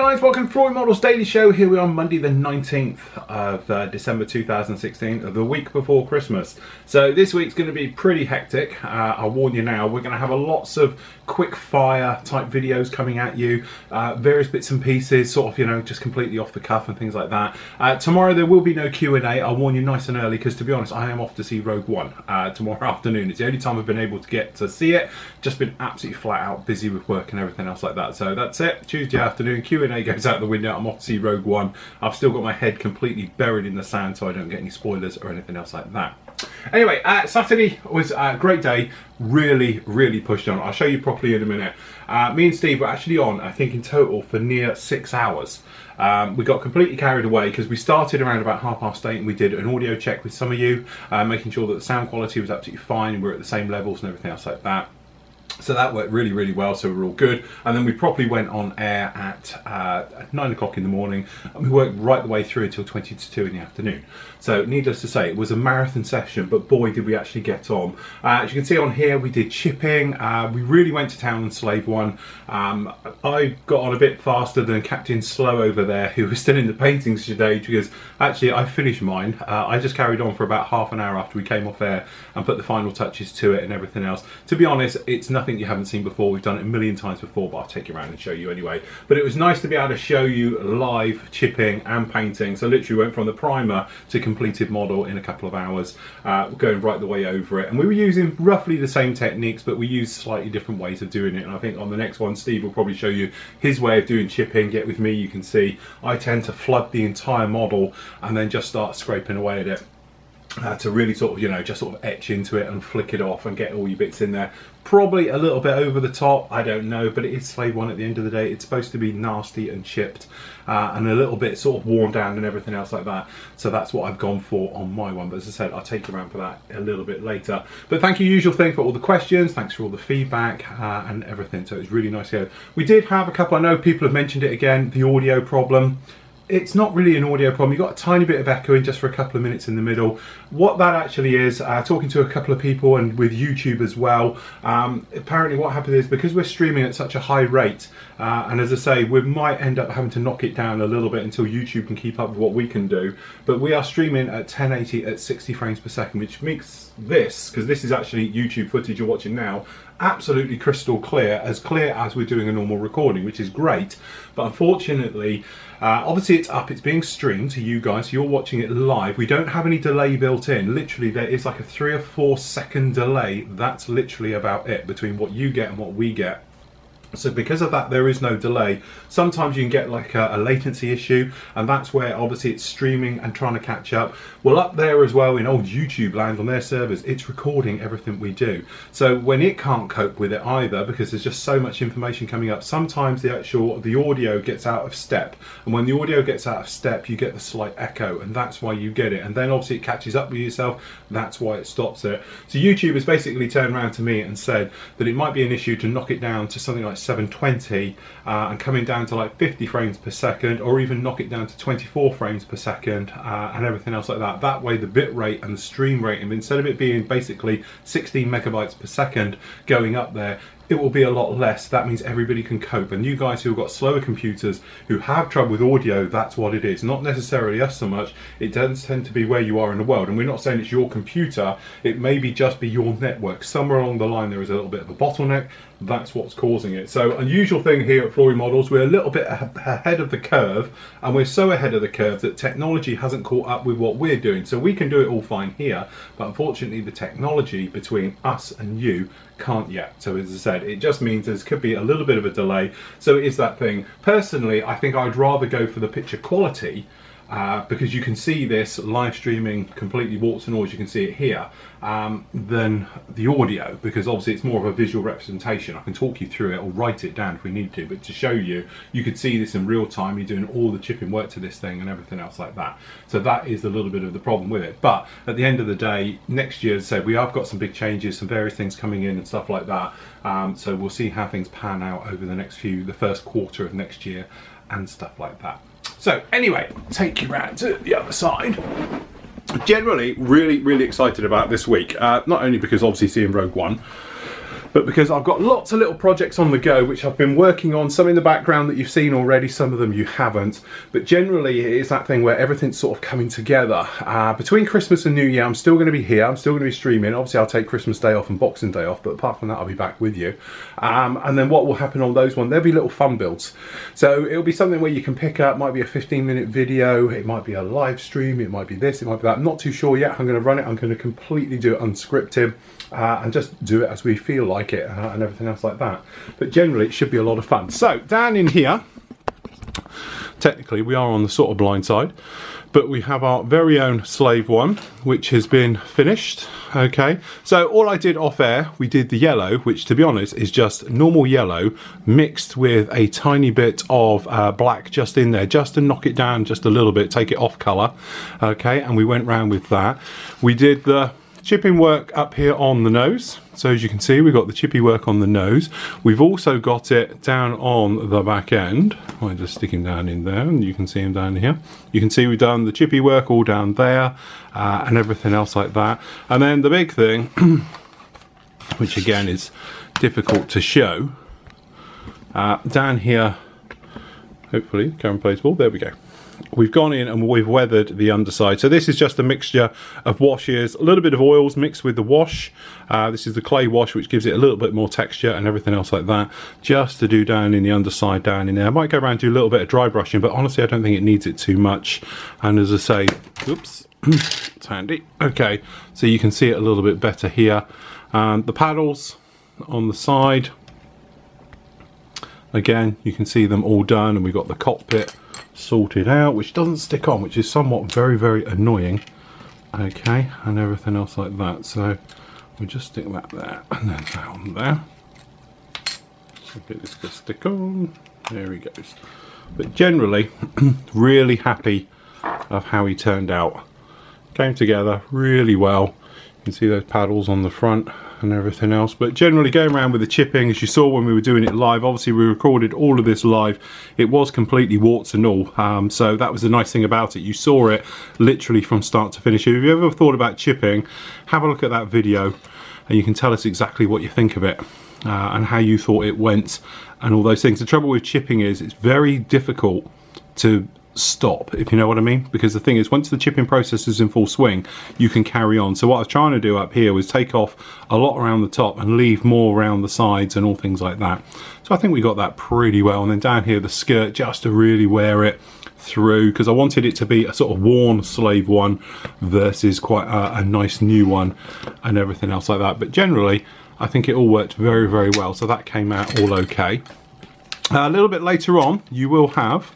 guys, welcome to Flory Models Daily Show. Here we are on Monday the 19th of December 2016, the week before Christmas. So this week's going to be pretty hectic. I'll warn you now, we're going to have lots of quick fire type videos coming at you, various bits and pieces, sort of, you know, just completely off the cuff and things like that. Tomorrow there will be no Q&A. I'll warn you nice and early because, to be honest, I am off to see Rogue One tomorrow afternoon. It's the only time I've been able to get to see it. Just been absolutely flat out busy with work and everything else like that. So that's it. Tuesday afternoon, Q&A goes out the window. I'm off to see Rogue One. I've still got my head completely buried in the sand so I don't get any spoilers or anything else like that. Anyway, Saturday was a great day. Really pushed on. I'll show you properly in a minute. Me and Steve were actually on, I think in total, for near 6 hours. We got completely carried away because we started around about 8:30 and we did an audio check with some of you, making sure that the sound quality was absolutely fine and we're at the same levels and everything else like that. So that worked really well, so we're all good. And then we properly went on air at 9 o'clock in the morning, and we worked right the way through until 20 to 2 in the afternoon. So needless to say, it was a marathon session, but boy did we actually get on. As you can see on here, we did chipping. We really went to town on Slave One. I got on a bit faster than Captain Slow over there, who was still in the painting stage, because actually I finished mine. I just carried on for about half an hour after we came off air and put the final touches to it and everything else. To be honest, it's nothing you haven't seen before. We've done it a million times before, but I'll take you around and show you anyway. But it was nice to be able to show you live chipping and painting. So literally went from the primer to completed model in a couple of hours, going right the way over it. And we were using roughly the same techniques, but we used slightly different ways of doing it. And I think on the next one, Steve will probably show you his way of doing chipping. Yet with me, you can see I tend to flood the entire model and then just start scraping away at it. To really sort of, you know, just sort of etch into it and flick it off and get all your bits in there. Probably a little bit over the top, I don't know, but it is Slave One at the end of the day. It's supposed to be nasty and chipped and a little bit sort of worn down and everything else like that. So that's what I've gone for on my one. But as I said, I'll take you around for that a little bit later. But thank you, usual thing, for all the questions. Thanks for all the feedback and everything. So it's really nice here. We did have a couple, I know people have mentioned it again, the audio problem. It's not really an audio problem. You've got a tiny bit of echoing just for a couple of minutes in the middle. What that actually is, talking to a couple of people and with YouTube as well, apparently what happened is, because we're streaming at such a high rate, and as I say, we might end up having to knock it down a little bit until YouTube can keep up with what we can do, but we are streaming at 1080 at 60 frames per second, which makes this, because this is actually YouTube footage you're watching now, absolutely crystal clear as we're doing a normal recording, which is great. But unfortunately, obviously it's up, it's being streamed to you guys, so you're watching it live. We don't have any delay built in. Literally there is like a 3 or 4 second delay. That's literally about it between what you get and what we get. So because of that, there is no delay. Sometimes you can get like a latency issue, and that's where obviously it's streaming and trying to catch up. Well, up there as well in old YouTube land on their servers, it's recording everything we do. So when it can't cope with it either, because there's just so much information coming up, sometimes the audio gets out of step. And when the audio gets out of step, you get the slight echo, and that's why you get it. And then obviously it catches up with yourself. That's why it stops it. So YouTube has basically turned around to me and said that it might be an issue to knock it down to something like 720 and coming down to like 50 frames per second, or even knock it down to 24 frames per second and everything else like that. That way the bit rate and the stream rate, and instead of it being basically 16 megabytes per second going up there, it will be a lot less. That means everybody can cope. And you guys who've got slower computers, who have trouble with audio, that's what it is. Not necessarily us so much. It does tend to be where you are in the world. And we're not saying it's your computer. It may be just be your network. Somewhere along the line there is a little bit of a bottleneck. That's what's causing it. So unusual thing here at Flory Models, we're a little bit ahead of the curve, and we're so ahead of the curve that technology hasn't caught up with what we're doing. So we can do it all fine here, but unfortunately the technology between us and you can't yet. So as I said, it just means there could be a little bit of a delay. So it is that thing. Personally, I think I'd rather go for the picture quality, because you can see this live streaming completely warts and all, as you can see it here, than the audio, because obviously it's more of a visual representation. I can talk you through it or write it down if we need to, but to show you, you could see this in real time. You're doing all the chipping work to this thing and everything else like that. So that is a little bit of the problem with it. But at the end of the day, next year, as I said, we have got some big changes, some various things coming in and stuff like that. So we'll see how things pan out over the first quarter of next year and stuff like that. So anyway, take you round to the other side. Generally, really excited about this week. Not only because obviously seeing Rogue One, but because I've got lots of little projects on the go which I've been working on, some in the background that you've seen already, some of them you haven't, but generally it is that thing where everything's sort of coming together. Between Christmas and New Year I'm still going to be here, I'm still going to be streaming. Obviously I'll take Christmas Day off and Boxing Day off, but apart from that I'll be back with you. And then what will happen on those ones, there'll be little fun builds. So it'll be something where you can pick up, might be a 15-minute video, it might be a live stream, it might be this, it might be that. I'm not too sure yet. I'm going to run it, I'm going to completely do it unscripted. And just do it as we feel like it and everything else like that. But generally it should be a lot of fun. So down in here, technically we are on the sort of blind side, but we have our very own slave one which has been finished. Okay, so all I did off air, we did the yellow, which to be honest is just normal yellow mixed with a tiny bit of black just in there, just to knock it down just a little bit, take it off colour. Okay, and we went round with that. We did the chipping work up here on the nose, so as you can see we've got the chippy work on the nose. We've also got it down on the back end. I just stick him down in there and you can see him down here. You can see we've done the chippy work all down there and everything else like that. And then the big thing which again is difficult to show, down here, hopefully camera plays ball, there we go. We've gone in and we've weathered the underside. So this is just a mixture of washes, a little bit of oils mixed with the wash. This is the clay wash which gives it a little bit more texture and everything else like that, just to do down in the underside, down in there. I might go around and do a little bit of dry brushing, but honestly I don't think it needs it too much. And as I say, oops, it's handy. Okay, so you can see it a little bit better here. The paddles on the side, again you can see them all done, and we've got the cockpit sorted out, which doesn't stick on, which is somewhat very annoying. Okay, and everything else like that. So we just stick that there and then that on there. So get this to stick on. There he goes. But generally really happy of how he turned out. Came together really well. You can see those paddles on the front and everything else, but generally going around with the chipping, as you saw when we were doing it live, obviously we recorded all of this live, it was completely warts and all, so that was the nice thing about it. You saw it literally from start to finish. If you ever thought about chipping, have a look at that video and you can tell us exactly what you think of it and how you thought it went and all those things. The trouble with chipping is it's very difficult to stop, if you know what I mean, because the thing is, once the chipping process is in full swing, you can carry on. So what I was trying to do up here was take off a lot around the top and leave more around the sides and all things like that. So I think we got that pretty well. And then down here the skirt, just to really wear it through, because I wanted it to be a sort of worn slave one versus quite a nice new one and everything else like that. But generally I think it all worked very well, so that came out all okay. A little bit later on you will have,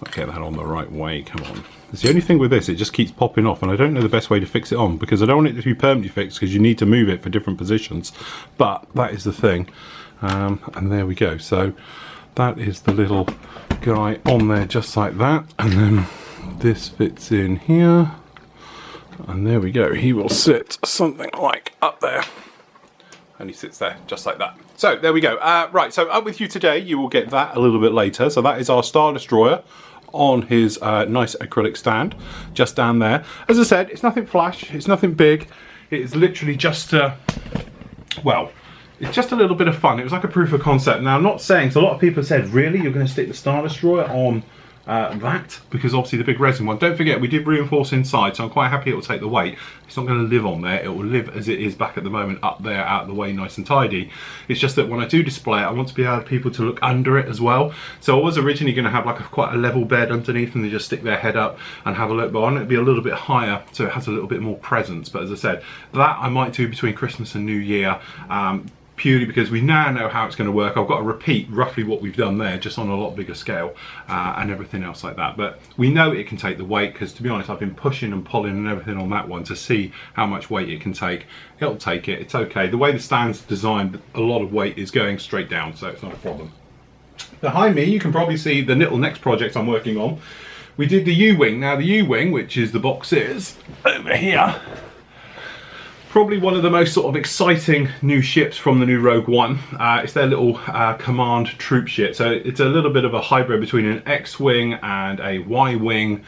I'll get that on the right way, come on. It's the only thing with this, it just keeps popping off and I don't know the best way to fix it on, because I don't want it to be permanently fixed because you need to move it for different positions. But that is the thing. And there we go. So that is the little guy on there just like that. And then this fits in here. And there we go. He will sit something like up there. And he sits there just like that. So there we go. Right, so up with you today, you will get that a little bit later. So that is our Star Destroyer on his nice acrylic stand just down there. As I said, it's nothing flash, it's nothing big. It is literally just well, it's just a little bit of fun. It was like a proof of concept. Now I'm not saying, so a lot of people said, really, you're going to stick the Star Destroyer on that, because obviously the big resin one, don't forget we did reinforce inside, so I'm quite happy it will take the weight. It's not going to live on there, it will live as it is back at the moment up there out of the way, nice and tidy. It's just that when I do display it, I want to be able people to look under it as well. So I was originally going to have like quite a level bed underneath and they just stick their head up and have a look, but I want it to be a little bit higher so it has a little bit more presence. But as I said, that I might do between Christmas and New Year, purely because we now know how it's going to work. I've got to repeat roughly what we've done there, just on a lot bigger scale and everything else like that. But we know it can take the weight, because to be honest, I've been pushing and pulling and everything on that one to see how much weight it can take. It'll take it, it's okay. The way the stand's designed, a lot of weight is going straight down, so it's not a problem. Behind me, you can probably see the little next project I'm working on. We did the U-Wing. Now the U-Wing, which is the boxes over here, probably one of the most sort of exciting new ships from the new Rogue One. It's their little command troop ship. So it's a little bit of a hybrid between an X-Wing and a Y-Wing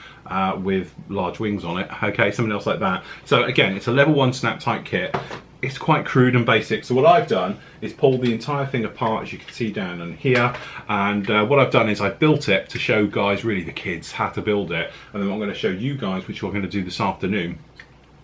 with large wings on it. Okay, something else like that. So again, it's a level 1 snap tight kit. it's quite crude and basic. So what I've done is pulled the entire thing apart, as you can see down in here, and what I've done is I've built it to show guys, really the kids, how to build it. And then what I'm going to show you guys, which we're going to do this afternoon,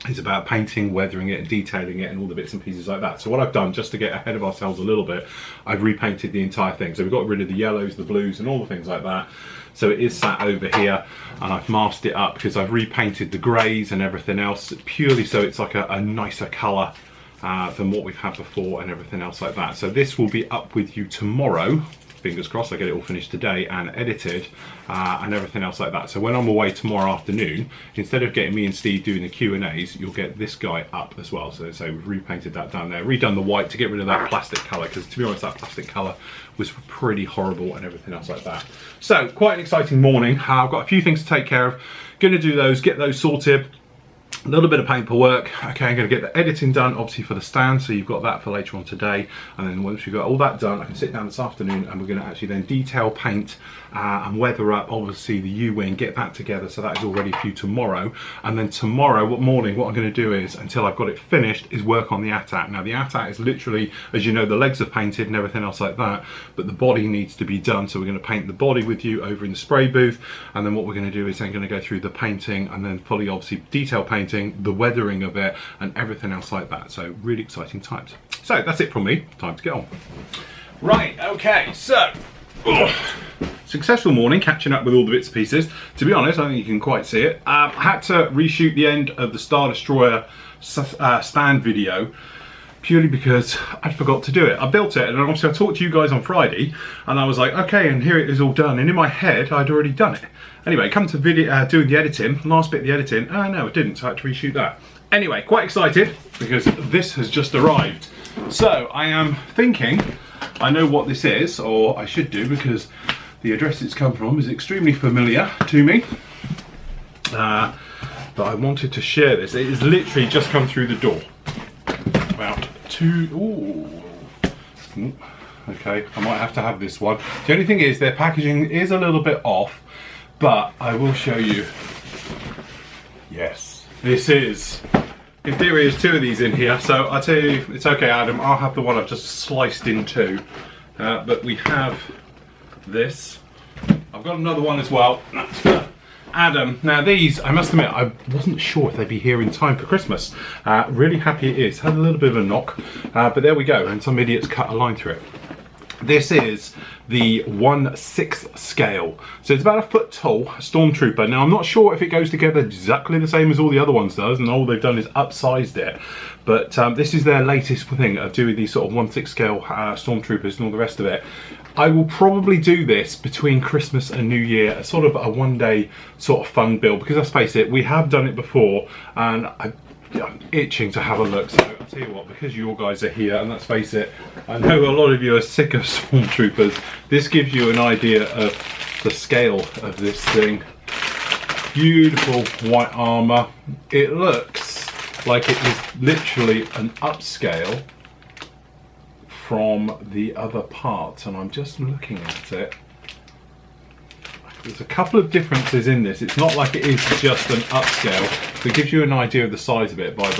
is about painting, weathering it, and detailing it, and all the bits and pieces like that. So what I've done, just to get ahead of ourselves a little bit, I've repainted the entire thing. So we've got rid of the yellows, the blues, and all the things like that. So it is sat over here, and I've masked it up because I've repainted the greys and everything else, purely so it's like a nicer colour than what we've had before and everything else like that. So this will be up with you tomorrow. Fingers crossed I get it all finished today and edited and everything else like that. So when I'm away tomorrow afternoon, instead of getting me and Steve doing the Q&As, you'll get this guy up as well. So we've repainted that down there, redone the white to get rid of that plastic colour, because to be honest, that plastic colour was pretty horrible and everything else like that. So quite an exciting morning. I've got a few things to take care of. Going to do those, get those sorted. A little bit of paperwork. Okay, I'm going to get the editing done, obviously, for the stand, so you've got that for later on today. And then once we've got all that done, I can sit down this afternoon and we're going to actually then detail paint and weather up, obviously, the U-wing, get that together, so that is all ready for you tomorrow. And then tomorrow morning, what I'm going to do is, until I've got it finished, is work on the ATAT. Now, the ATAT is literally, as you know, the legs are painted and everything else like that, but the body needs to be done. So we're going to paint the body with you over in the spray booth, and then what we're going to do is then going to go through the painting and then fully, obviously, detail painting, the weathering of it, and everything else like that. So really exciting times. So that's it from me. Time to get on. Right, okay, so successful morning, catching up with all the bits and pieces. To be honest, I think you can quite see it. I had to reshoot the end of the Star Destroyer stand video purely because I forgot to do it. I built it, and obviously I talked to you guys on Friday, and I was like, okay, and here it is all done. And in my head, I'd already done it. Anyway, come to video, doing the editing, last bit of the editing, no, it didn't, so I had to reshoot that. Anyway, quite excited because this has just arrived. So I am thinking, I know what this is, or I should do, because the address it's come from is extremely familiar to me. But I wanted to share this. It has literally just come through the door. About okay, I might have to have this one. The only thing is their packaging is a little bit off, but I will show you. Yes, this is, in theory, there's two of these in here, so I'll tell you, it's okay, Adam, I'll have the one I've just sliced in two. But we have this. I've got another one as well. That's for Adam. Now these, I must admit, I wasn't sure if they'd be here in time for Christmas. Really happy it is. Had a little bit of a knock, but there we go, and some idiots cut a line through it. This is the 1/6 scale. So it's about a foot tall Stormtrooper. Now I'm not sure if it goes together exactly the same as all the other ones does, and all they've done is upsized it. But this is their latest thing of doing these sort of 1/6 scale Stormtroopers and all the rest of it. I will probably do this between Christmas and New Year, a sort of a one-day sort of fun build, because let's face it, we have done it before, and I'm itching to have a look. So I'll tell you what, because you all guys are here, and let's face it, I know a lot of you are sick of Stormtroopers. This gives you an idea of the scale of this thing. Beautiful white armour. It looks like it is literally an upscale from the other parts, and I'm just looking at it. There's a couple of differences in this. It's not like it is just an upscale. So it gives you an idea of the size of it by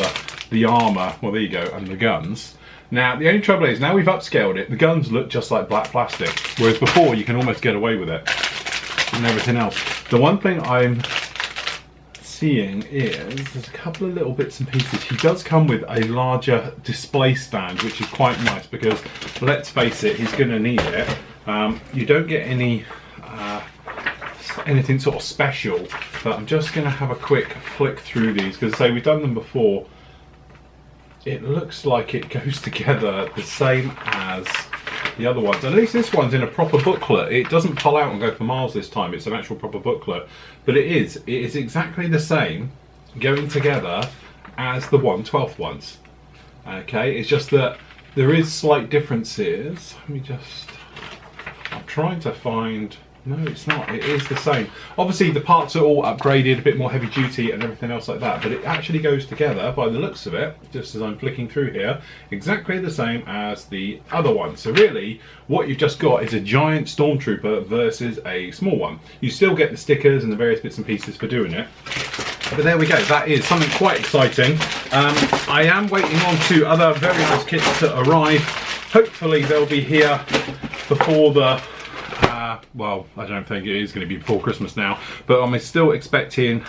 the armour, well there you go, and the guns. Now the only trouble is, now we've upscaled it, the guns look just like black plastic, whereas before you can almost get away with it and everything else. The one thing I'm seeing is there's a couple of little bits and pieces. He does come with a larger display stand, which is quite nice, because let's face it, he's going to need it. You don't get any anything sort of special, but I'm just going to have a quick flick through these, because say we've done them before. It looks like it goes together the same as the other ones. At least this one's in a proper booklet. It doesn't pull out and go for miles this time. It's an actual proper booklet, but it is exactly the same going together as the 1/12 ones. Okay, it's just that there is slight differences. Let me just, I'm trying to find. No, it's not. It is the same. Obviously, the parts are all upgraded, a bit more heavy duty and everything else like that, but it actually goes together, by the looks of it, just as I'm flicking through here, exactly the same as the other one. So really, what you've just got is a giant Stormtrooper versus a small one. You still get the stickers and the various bits and pieces for doing it, But there we go, that is something quite exciting. I am waiting on 2 other very nice kits to arrive. Hopefully they'll be here before the, well, I don't think it is going to be before Christmas now, but I'm still expecting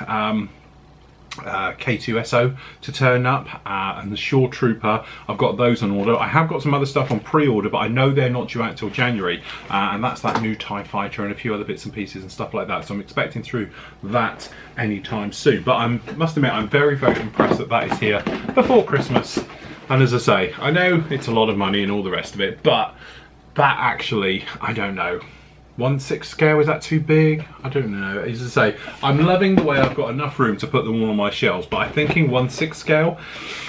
K2SO to turn up and the Shore Trooper. I've got those on order. I have got some other stuff on pre-order, but I know they're not due out till January, and that's that new TIE Fighter and a few other bits and pieces and stuff like that, so I'm expecting through that anytime soon. But I must admit, I'm very, very impressed that that is here before Christmas. And as I say, I know it's a lot of money and all the rest of it, but that actually, I don't know. 1/6 scale, is that too big? I don't know. As I say, I'm loving the way I've got enough room to put them all on my shelves, but I'm thinking 1/6 scale.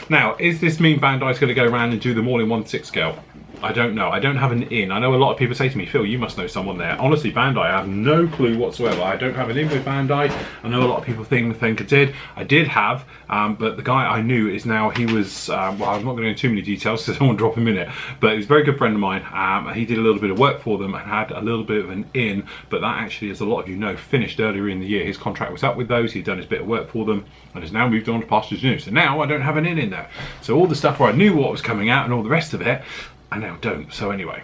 Now, is this mean Bandai's going to go around and do them all in 1/6 scale? I don't know. I don't have an in. I know a lot of people say to me, Phil, you must know someone there. Honestly, Bandai, I have no clue whatsoever. I don't have an in with Bandai. I know a lot of people think I did. I did have, but the guy I knew is now, he was, well, I'm not going to go into too many details because I don't want to drop him in it, but he's a very good friend of mine. He did a little bit of work for them and had a little bit of an in, but that actually, as a lot of you know, finished earlier in the year. His contract was up with those. He'd done his bit of work for them and has now moved on to pastures new. So now I don't have an in there. So all the stuff where I knew what was coming out and all the rest of it, I now don't. So anyway,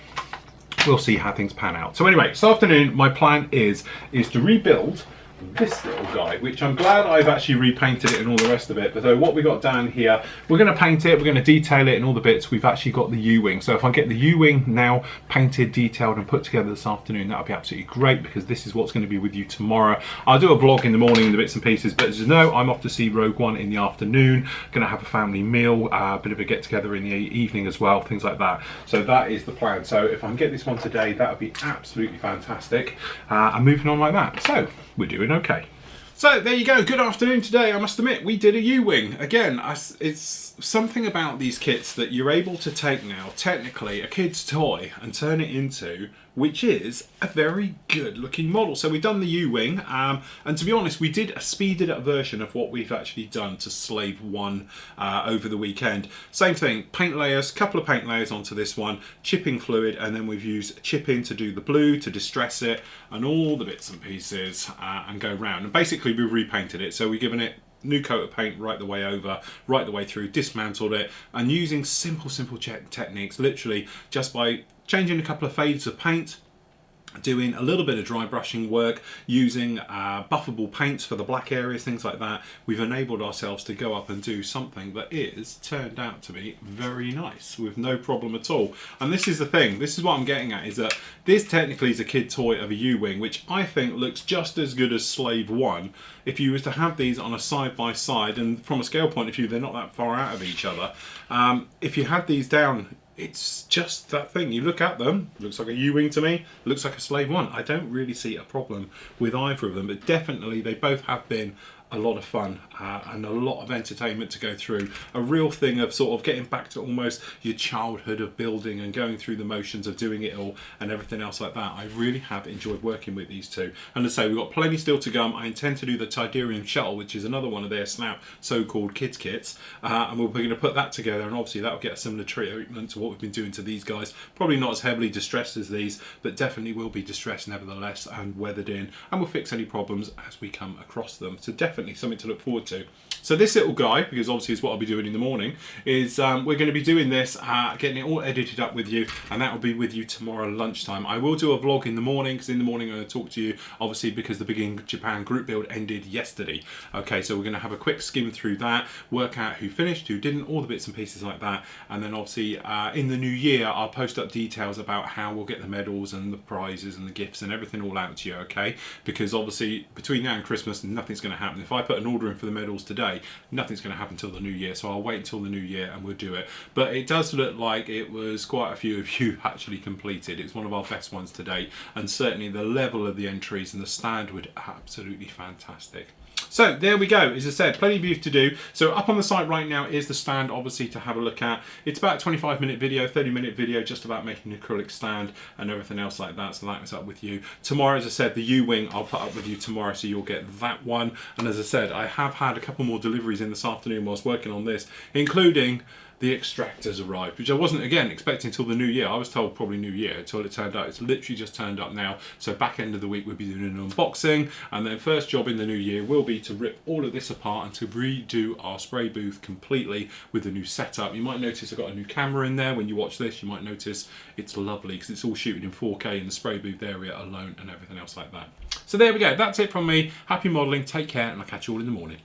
we'll see how things pan out. So anyway, this afternoon my plan is to rebuild this little guy, which I'm glad I've actually repainted it and all the rest of it. But what we got down here, we're going to paint it, we're going to detail it and all the bits. We've actually got the U-wing, so if I get the U-wing now painted, detailed and put together this afternoon, that'll be absolutely great, because this is what's going to be with you tomorrow. I'll do a vlog in the morning and the bits and pieces, but as you know, I'm off to see Rogue One in the afternoon, going to have a family meal, a bit of a get together in the evening as well, things like that. So that is the plan. So if I can get this one today, that would be absolutely fantastic. I'm moving on like that. So we're doing okay. So there you go, good afternoon today. I must admit, we did a U-wing. Again, it's something about these kits that you're able to take now, technically, a kid's toy and turn it into, which is a very good looking model. So we've done the U-wing, and to be honest, we did a speeded up version of what we've actually done to Slave 1 over the weekend. Same thing, paint layers, couple of paint layers onto this one, chipping fluid, and then we've used chipping to do the blue, to distress it, and all the bits and pieces, and go round. And basically we've repainted it, so we've given it new coat of paint right the way over, right the way through, dismantled it, and using simple techniques, literally just by changing a couple of fades of paint, doing a little bit of dry brushing work, using buffable paints for the black areas, things like that, we've enabled ourselves to go up and do something that is turned out to be very nice with no problem at all. And this is the thing, this is what I'm getting at, is that this technically is a kid toy of a U-wing, which I think looks just as good as Slave 1 if you was to have these on a side by side, and from a scale point of view they're not that far out of each other. If you had these down, it's just that thing. You look at them, looks like a U-wing to me, looks like a Slave 1. I don't really see a problem with either of them, but definitely they both have been a lot of fun and a lot of entertainment to go through. A real thing of sort of getting back to almost your childhood of building and going through the motions of doing it all and everything else like that. I really have enjoyed working with these two. And as I say, we've got plenty still to come. I intend to do the Tidarium Shuttle, which is another one of their Snap so-called kids kits, and we're going to put that together, and obviously that will get a similar treatment to what we've been doing to these guys. Probably not as heavily distressed as these, but definitely will be distressed nevertheless and weathered in, and we'll fix any problems as we come across them. So definitely something to look forward to. So this little guy, because obviously it's what I'll be doing in the morning, is we're going to be doing this, getting it all edited up with you, and that will be with you tomorrow lunchtime. I will do a vlog in the morning, because in the morning I'm going to talk to you, obviously because the Big in Japan group build ended yesterday. Okay, so we're going to have a quick skim through that, work out who finished, who didn't, all the bits and pieces like that, and then obviously in the new year I'll post up details about how we'll get the medals and the prizes and the gifts and everything all out to you, okay? Because obviously between now and Christmas nothing's going to happen. If I put an order in for the medals today, nothing's going to happen until the new year, so I'll wait until the new year and we'll do it. But it does look like it was quite a few of you actually completed. It's one of our best ones to date, and certainly the level of the entries and the stand were absolutely fantastic. So there we go. As I said, plenty of you to do. So up on the site right now is the stand, obviously, to have a look at. It's about a 25-minute video, 30-minute video, just about making an acrylic stand and everything else like that. So that is up with you. Tomorrow, as I said, the U-wing I'll put up with you tomorrow, so you'll get that one. And as I said, I have had a couple more deliveries in this afternoon whilst working on this, including the extractors arrived, which I wasn't, again, expecting until the new year. I was told probably new year, until it turned out it's literally just turned up now. So back end of the week we'll be doing an unboxing, and then first job in the new year will be to rip all of this apart and to redo our spray booth completely with the new setup. You might notice I've got a new camera in there. When you watch this, you might notice it's lovely because it's all shooting in 4K in the spray booth area alone and everything else like that. So there we go, that's it from me. Happy modelling, take care, and I'll catch you all in the morning.